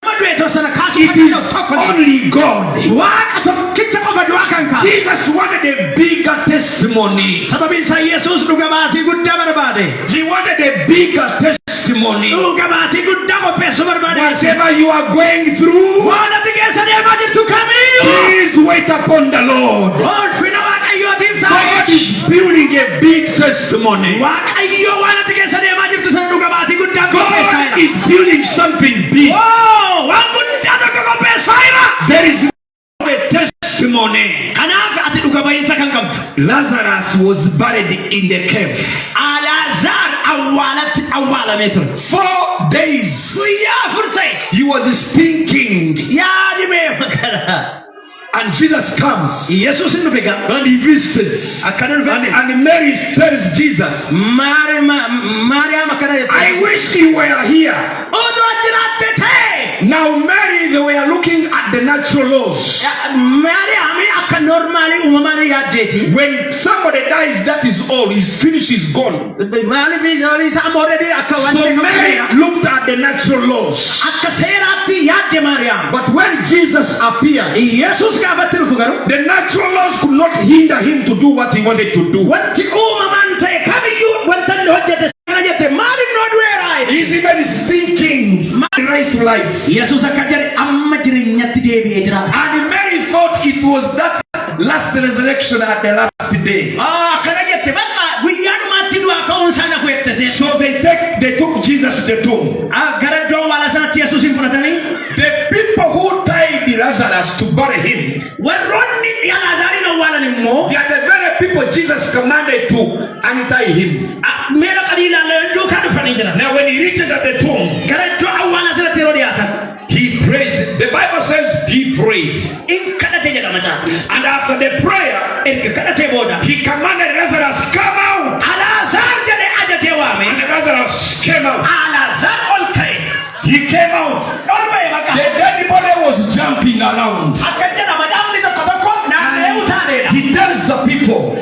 It is only God. Jesus wanted a bigger testimony. He wanted a bigger testimony. Whatever you are going through, please wait upon the Lord. God is building a big testimony. God is building something big. There is a testimony. Lazarus was buried in the cave. 4 days. He was stinking. And Jesus comes and he visits. And Mary tells Jesus, I wish you were here. Now Mary, they were looking at the natural laws. When somebody dies, that is all. He's finished, he's gone. So Mary looked at the natural laws. But when Jesus appeared, the natural laws could not hinder him to do what he wanted to do. He's even thinking, rise to life. And Mary thought it was that last resurrection at the last day. So they took Jesus to the tomb. The people who tied Lazarus to bury him, they are the very people Jesus commanded to untie him. Now when he reaches at the tomb, he prays. The Bible says he prayed. And after the prayer, he commanded Lazarus, come out. And Lazarus came out. He came out. The dead body was jumping around. He tells the people,